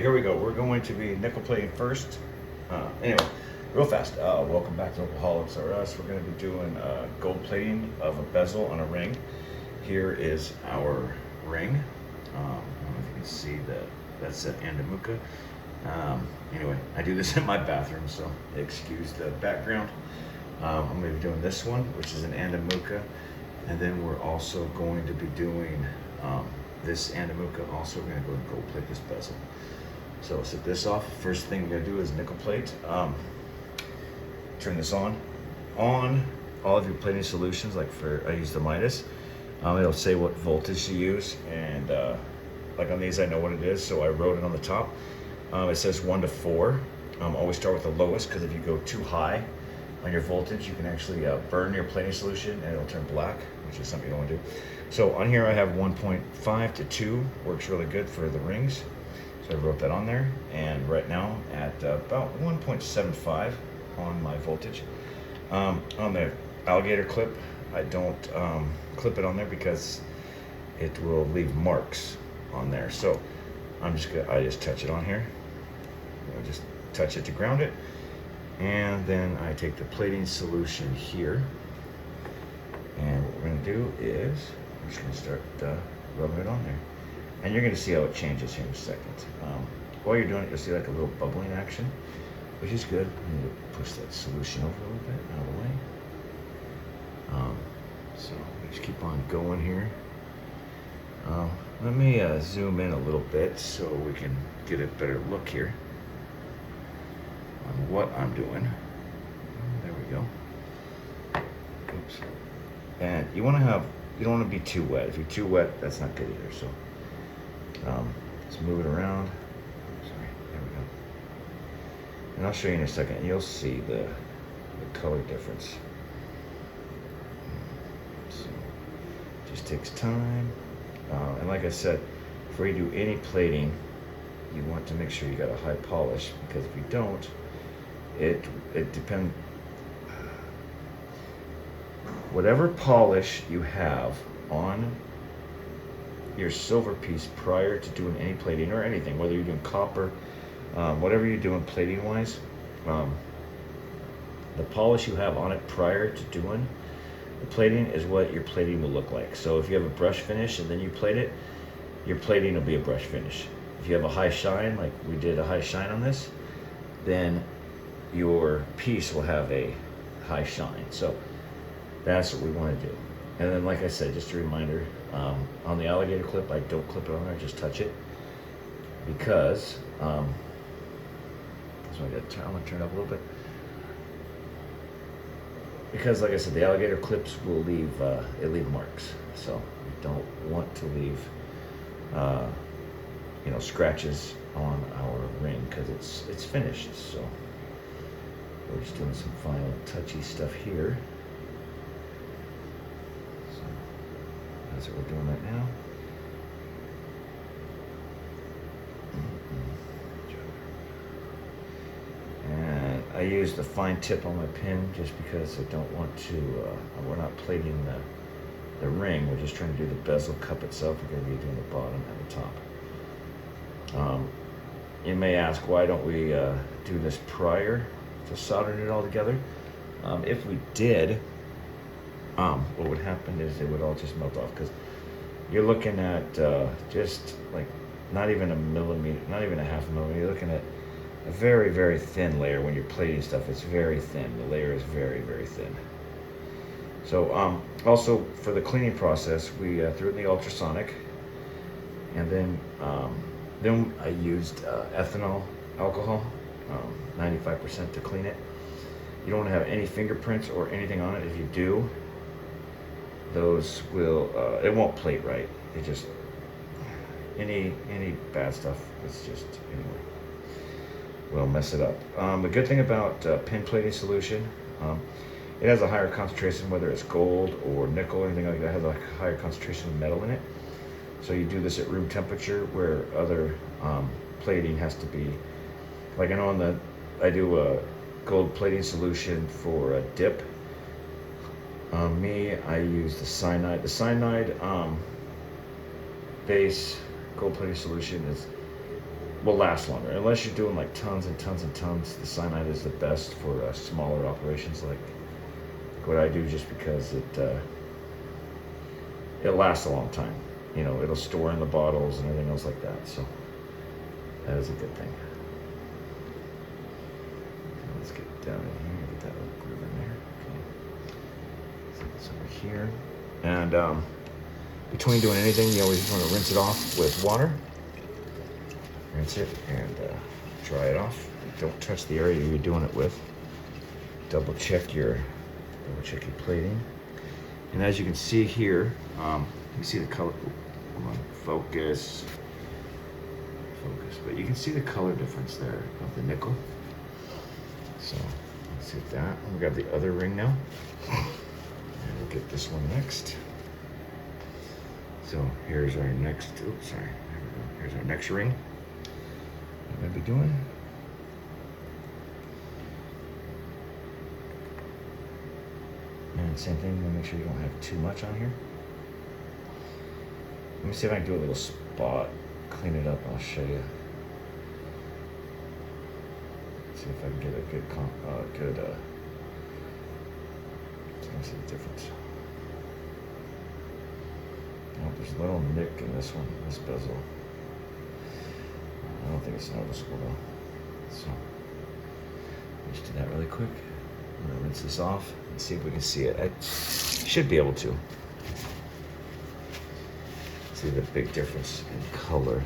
Okay, here we go. We're going to be nickel plating first. Anyway, real fast. Welcome back to Opalholics R Us. We're going to be doing gold plating of a bezel on a ring. Here is our ring. I don't know if you can see that. That's an Andamooka. Anyway, I do this in my bathroom, so excuse the background. I'm going to be doing this one, which is an Andamooka, and then we're also going to be doing this Andamooka. Also, we're going to go and gold plate this bezel. So set this off. First thing we're going to do is nickel plate. Turn this on. On all of your plating solutions, like I use the Midas, it'll say what voltage to use, and like on these I know what it is, so I wrote it on the top. It says 1 to 4. Always start with the lowest, because if you go too high on your voltage, you can actually burn your plating solution and it'll turn black, which is something you don't want to do. So on here I have 1.5 to 2, works really good for the rings. So I wrote that on there, and right now at about 1.75 on my voltage. On the alligator clip, I don't clip it on there because it will leave marks on there. So I just touch it on here. I just touch it to ground it, and then I take the plating solution here, and what we're going to do is I'm just going to start rubbing it on there, and you're going to see how it changes here in a second. While you're doing it, you'll see like a little bubbling action, which is good. I need to push that solution over a little bit out of the way. So just keep on going here. Let me zoom in a little bit so we can get a better look here on what I'm doing. There we go. Oops. And you don't want to be too wet. If you're too wet, that's not good either. So let's move it around. Sorry, there we go. And I'll show you in a second. You'll see the color difference. So it just takes time. And like I said, before you do any plating, you want to make sure you got a high polish, because if you don't, it depends. Whatever polish you have on your silver piece prior to doing any plating or anything, whether you're doing copper, whatever you're doing plating wise, the polish you have on it prior to doing the plating is what your plating will look like. So if you have a brush finish and then you plate it, your plating will be a brush finish. If you have a high shine, like we did a high shine on this, then your piece will have a high shine. So that's what we want to do. And then, like I said, just a reminder, on the alligator clip, I don't clip it on there, I just touch it, because so I'm going to turn it up a little bit. Because, like I said, the alligator clips will leave marks, so you don't want to leave scratches on our ring, because it's finished. So we're just doing some final touchy stuff here. So that's what we're doing right now. And I use the fine tip on my pin just because I don't want to, we're not plating the ring, we're just trying to do the bezel cup itself. We're going to be doing the bottom and the top. You may ask, why don't we do this prior to soldering it all together? If we did, what would happen is it would all just melt off, because you're looking at just like not even a millimeter, not even a half a millimeter. You're looking at a very, very thin layer. When you're plating stuff, it's very thin. The layer is very, very thin. So also for the cleaning process, we threw it in the ultrasonic, and then I used ethanol alcohol, 95% to clean it. You don't want to have any fingerprints or anything on it. If you do, those will it won't plate right. It just any bad stuff, it's just anyway, will mess it up. The good thing about pin plating solution, it has a higher concentration, whether it's gold or nickel or anything like that. It has a higher concentration of metal in it. So you do this at room temperature, where other plating has to be, like I know I do a gold plating solution for a dip. I use the cyanide. The cyanide base gold plating solution will last longer. Unless you're doing like tons and tons and tons, the cyanide is the best for smaller operations like what I do, just because it lasts a long time. You know, it'll store in the bottles and everything else like that. So that is a good thing. So let's get down in here, get that little groove in there. Okay. So it's over here. And between doing anything, you always want to rinse it off with water. Rinse it and dry it off. Don't touch the area you're doing it with. Double check your plating. And as you can see here, you see the color. Come on, focus. But you can see the color difference there of the nickel. So let's get that. We'll grab the other ring now, and we'll get this one next. So here's our next. Oops, sorry. There we go. Here's our next ring. What am I be doing? And same thing, make sure you don't have too much on here. Let me see if I can do a little spot, clean it up, I'll show you. See if I can get a good, so I see the difference. Oh, there's a little nick in this one, this bezel. I don't think it's noticeable though. So, let's do that really quick. I'm gonna rinse this off and see if we can see it. I should be able to. See the big difference in color.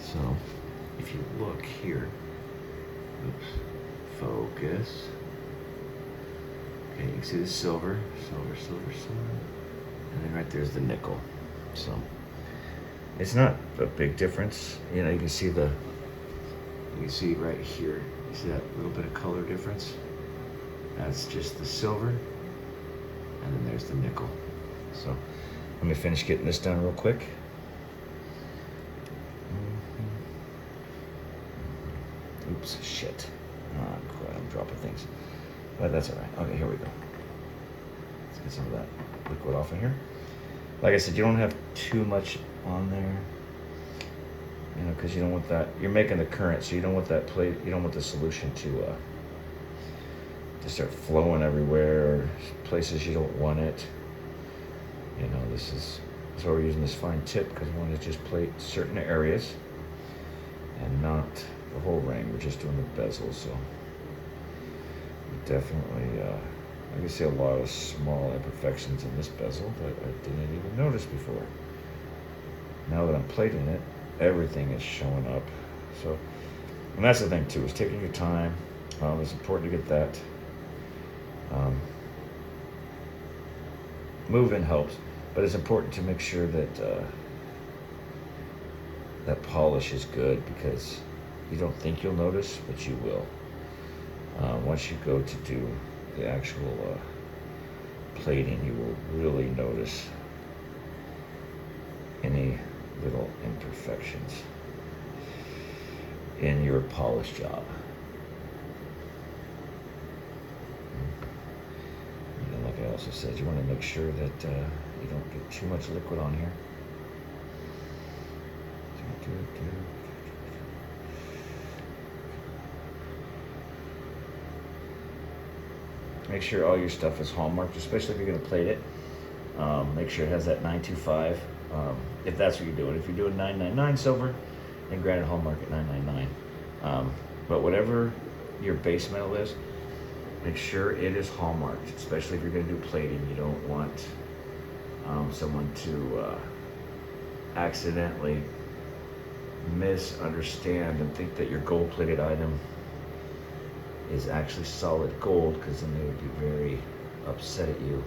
So, if you look here, oops, focus. Okay, you can see the silver, and then right there's the nickel. So, it's not a big difference. You know, you can see right here. You see that little bit of color difference? That's just the silver, and then there's the nickel. So let me finish getting this done real quick. Oops, shit. Oh, crap, I'm dropping things. But that's all right. Okay, here we go. Let's get some of that liquid off in here. Like I said, you don't have too much on there. You know, because you don't want that. You're making the current, so you don't want that plate. You don't want the solution to start flowing everywhere, or places you don't want it. You know, that's why we're using this fine tip, because we want to just plate certain areas and not the whole ring. We're just doing the bezel, so definitely. I can see a lot of small imperfections in this bezel that I didn't even notice before. Now that I'm plating it, everything is showing up. So, and that's the thing too, is taking your time. It's important to get that. Moving helps, but it's important to make sure that that polish is good, because you don't think you'll notice, but you will. Once you go to do the actual plating, you will really notice any little imperfections in your polish job. And like I also said, you want to make sure that you don't get too much liquid on here. Make sure all your stuff is hallmarked, especially if you're going to plate it. Make sure it has that 925. If that's what you're doing. If you're doing 999 silver, then granted hallmark at 999. But whatever your base metal is, make sure it is hallmarked, especially if you're going to do plating. You don't want someone to accidentally misunderstand and think that your gold plated item is actually solid gold, because then they would be very upset at you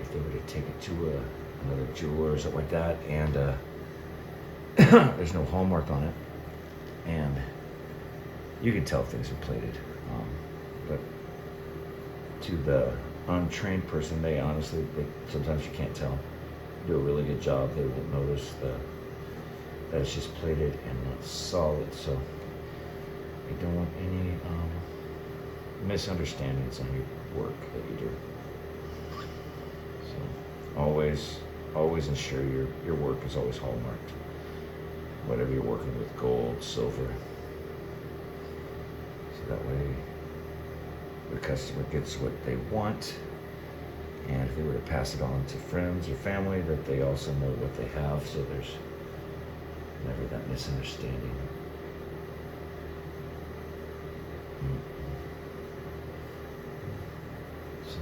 if they were to take it to another jeweler or something like that, and there's no hallmark on it, and you can tell things are plated. But to the untrained person, they sometimes you can't tell. Do a really good job, they won't notice that it's just plated and not solid. So you don't want any misunderstandings on your work that you do. So always ensure your work is always hallmarked. whatever you're working with, gold, silver. So that way the customer gets what they want. And if they were to pass it on to friends or family, that they also know what they have, so there's never that misunderstanding. So,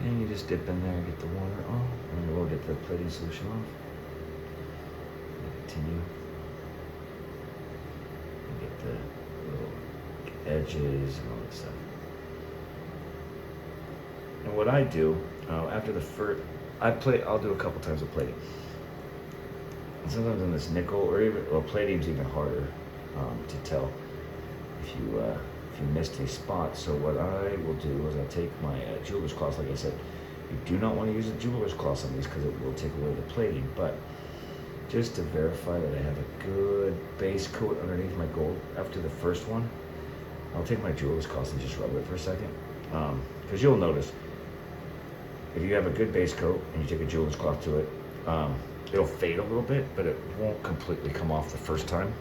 and you just dip in there and get the water off, and we'll get the plating solution off. And continue. And get the little edges and all that stuff. And what I do after the first, I'll do a couple times of plating. And sometimes on this nickel, or even, well, plating's even harder to tell if you missed a spot. So what I will do is I'll take my jeweler's cloth. Like I said, you do not want to use a jeweler's cloth on these because it will take away the plating. But just to verify that I have a good base coat underneath my gold after the first one, I'll take my jeweler's cloth and just rub it for a second. Because you'll notice, if you have a good base coat and you take a jeweler's cloth to it, it'll fade a little bit, but it won't completely come off the first time.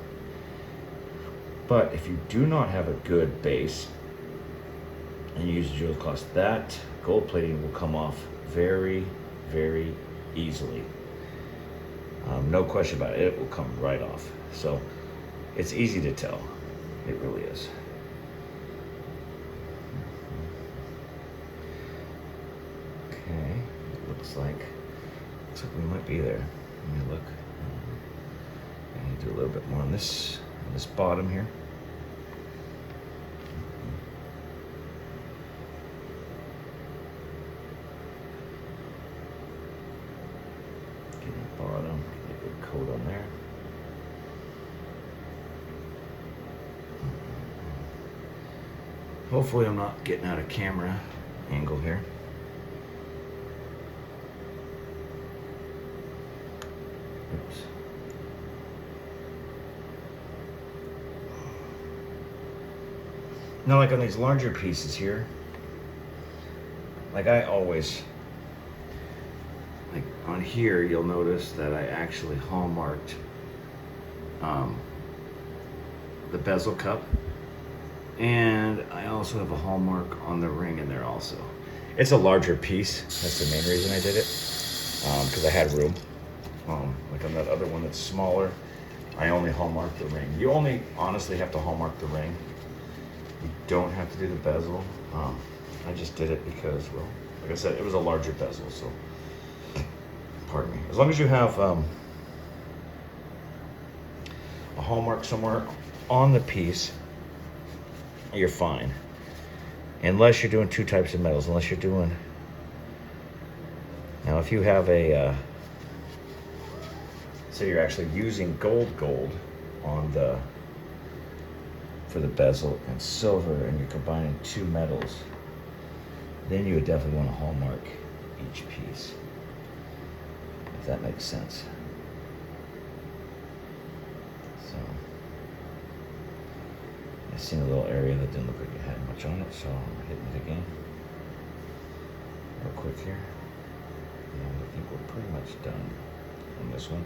But if you do not have a good base and you use a jeweler's cloth, that gold plating will come off very, very easily. No question about it, it will come right off. So it's easy to tell, it really is. Okay, it looks like we might be there. Let me look. And do a little bit more on this bottom here. Get the bottom, get a good coat on there. Hopefully I'm not getting out of camera angle here. Oops. Now, like on these larger pieces here, like I always, like on here, you'll notice that I actually hallmarked the bezel cup, and I also have a hallmark on the ring in there also. It's a larger piece. That's the main reason I did it, because I had room. Like on that other one that's smaller, I only hallmarked the ring. You only honestly have to hallmark the ring. You don't have to do the bezel. I just did it because, well, like I said, it was a larger bezel, so pardon me. As long as you have a hallmark somewhere on the piece, you're fine. Unless you're doing two types of metals, unless you're doing, now if you have a, so you're actually using gold on the, for the bezel and silver, and you're combining two metals, then you would definitely want to hallmark each piece, if that makes sense. So I seen a little area that didn't look like it had much on it, so I'm hitting it again real quick here, and I think we're pretty much done on this one.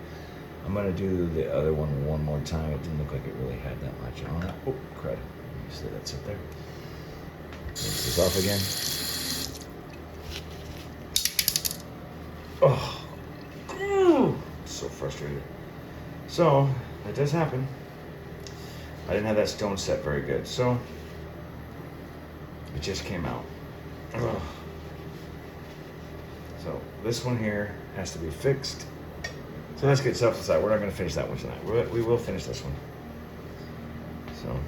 I'm gonna do the other one more time. It didn't look like it really had that much on it. Oh, crud. Let me just let that sit there. Rinse this off again. Oh, so frustrated. So, that does happen. I didn't have that stone set very good, so it just came out. Ugh. So, this one here has to be fixed. So let's get stuff aside. We're not going to finish that one tonight. We will finish this one. So.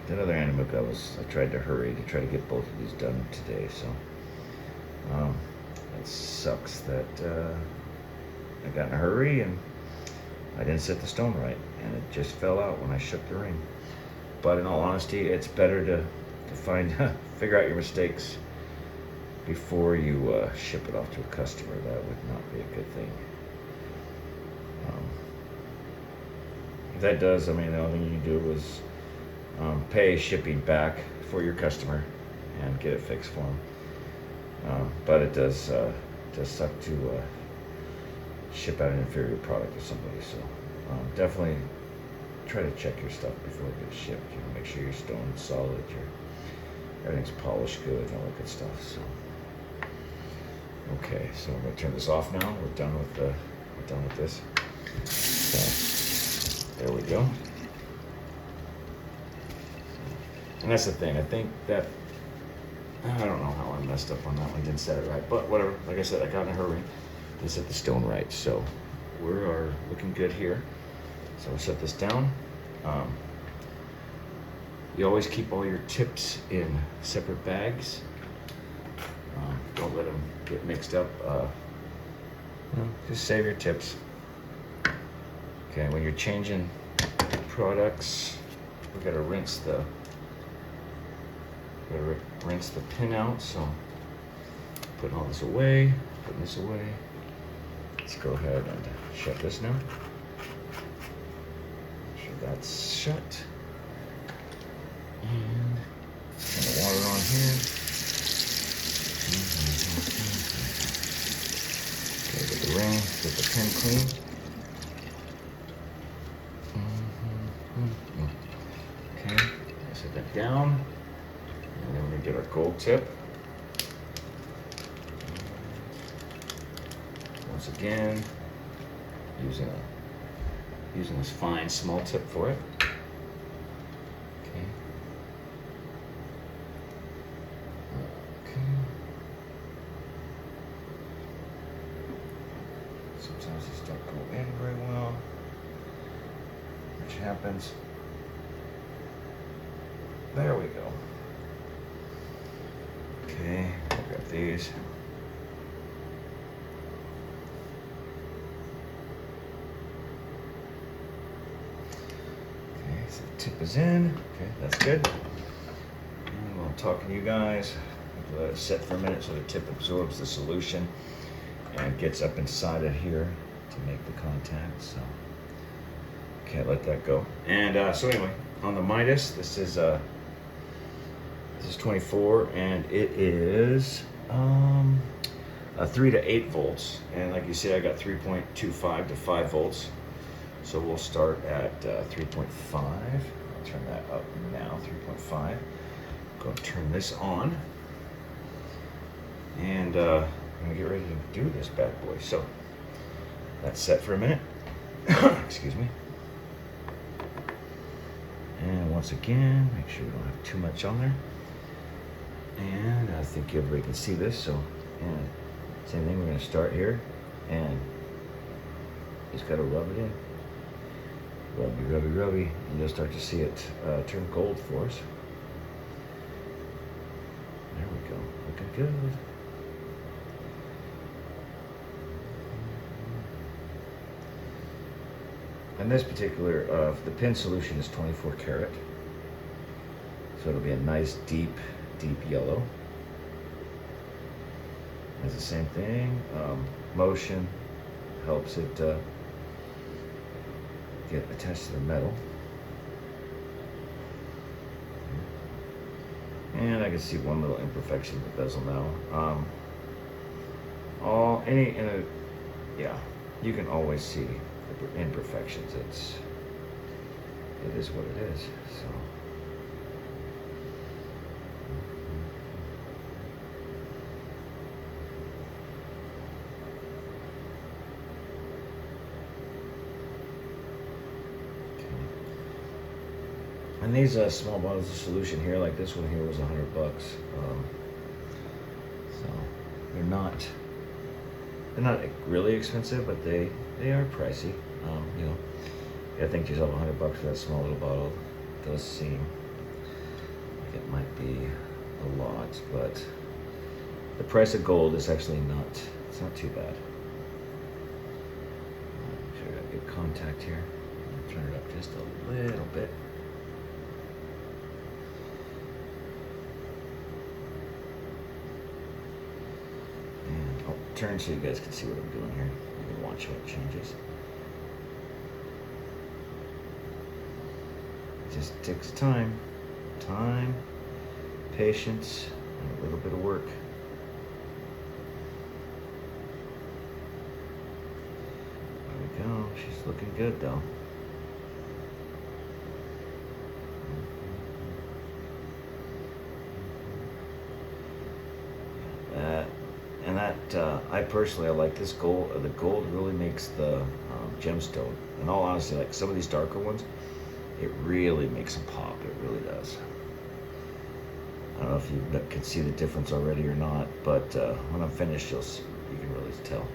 That other Andamooka, I tried to hurry to try to get both of these done today. So it sucks that I got in a hurry and I didn't set the stone right, and it just fell out when I shook the ring. But in all honesty, it's better to figure out your mistakes before you ship it off to a customer. That would not be a good thing. If that does, I mean, the only thing you can do is pay shipping back for your customer and get it fixed for them. But it does suck to ship out an inferior product to somebody. So definitely try to check your stuff before it gets shipped. You know, make sure your stone's solid, everything's polished good, and all that good stuff. So okay, so I'm gonna turn this off now. We're done with this. So there we go. And that's the thing. I think that I don't know how I messed up on that one. Didn't set it right, but whatever. Like I said, I got in a hurry to set the stone right. So we are looking good here. So I'll set this down. You always keep all your tips in separate bags. Don't let them get mixed up. Just save your tips. Okay, when you're changing products, we gotta rinse the pin out. So putting all this away, putting this away. Let's go ahead and shut this now. Make sure that's shut. And turn the water on here. Okay, get the ring, get the pin clean. Okay, set that down. And then we're gonna get our gold tip. Once again, using this fine small tip for it. Okay. Okay. Sometimes these don't go in very well, which happens. There we go. Okay, I'll grab these. Okay, so the tip is in. Okay, that's good. And while I'm talking to you guys, let it set for a minute so the tip absorbs the solution and gets up inside of here to make the contact. So can't let that go. And so anyway, on the Midas, this is 24, and it is 3 to 8 volts. And like you see, I got 3.25 to 5 volts. So we'll start at 3.5. I'll turn that up now, 3.5. Go and turn this on. And I'm gonna get ready to do this bad boy. So that's set for a minute. Excuse me. And once again, make sure we don't have too much on there. And I think everybody can see this. So, and same thing, we're gonna start here and just gotta rub it in. Rubby, rubby, rubby, and you'll start to see it turn gold for us. There we go, looking good. And this particular, the pin solution is 24 karat. So it'll be a nice deep yellow. It's the same thing. Motion helps it get attached to the metal. And I can see one little imperfection in the bezel now. Yeah, you can always see the imperfections. It is what it is. So. And these small bottles of solution here, like this one here, was $100. So they're not really expensive, but they are pricey. You know, I think to yourself $100 for that small little bottle does seem like it might be a lot, but the price of gold is actually it's not too bad. Make sure I got good contact here. Turn it up just a little bit. Turn so you guys can see what I'm doing here. You can watch how it changes. It just takes time, patience, and a little bit of work. There we go. She's looking good though. And that I personally, I like this gold. The gold really makes the gemstone. In all honesty, like some of these darker ones, it really makes them pop. It really does. I don't know if you can see the difference already or not, but when I'm finished, you can really tell.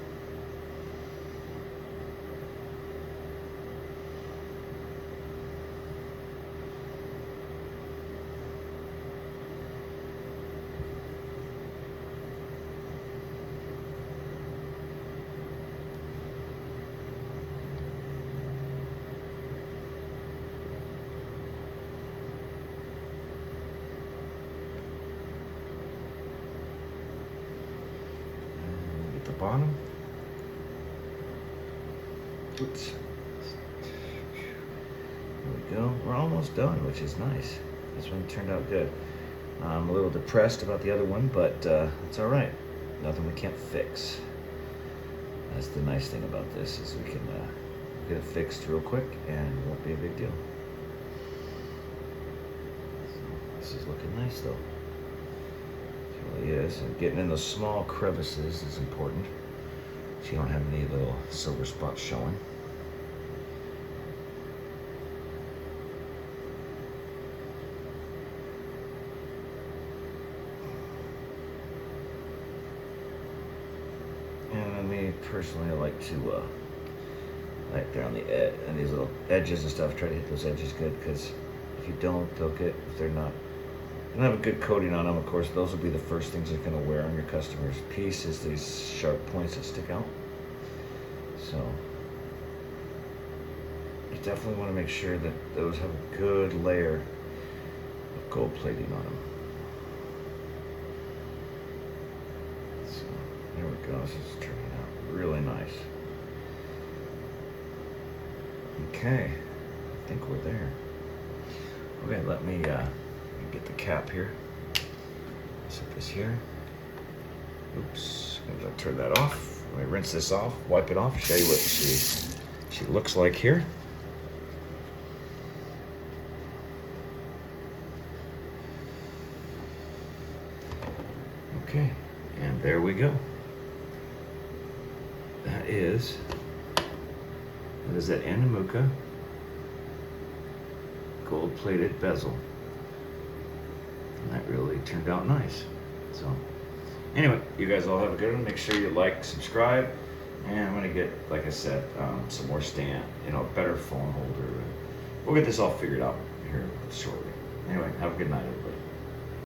The bottom. Oops. There we go. We're almost done, which is nice. This one turned out good. I'm a little depressed about the other one, but it's all right. Nothing we can't fix. That's the nice thing about this, is we can get it fixed real quick and it won't be a big deal. So this is looking nice though. It really is. And getting in those small crevices is important, so you don't have any little silver spots showing. And me personally, I like to right there on the edge and these little edges and stuff, try to hit those edges good, because if you don't, they'll get, if they're not, you don't have a good coating on them, of course, those will be the first things that's going to wear on your customer's piece, is these sharp points that stick out. So you definitely want to make sure that those have a good layer of gold plating on them. So there we go. This is turning out really nice. Okay, I think we're there. Okay, let me get the cap here. Set this here. Oops, I'm gonna turn that off. Let me rinse this off, wipe it off, show you what she looks like here. Okay, and there we go. That is that Andamooka gold-plated bezel. And that really turned out nice. So anyway, you guys all have a good one. Make sure you like, subscribe, and I'm gonna get, like I said, some more stand, a better phone holder. We'll get this all figured out here shortly. Anyway, have a good night, everybody.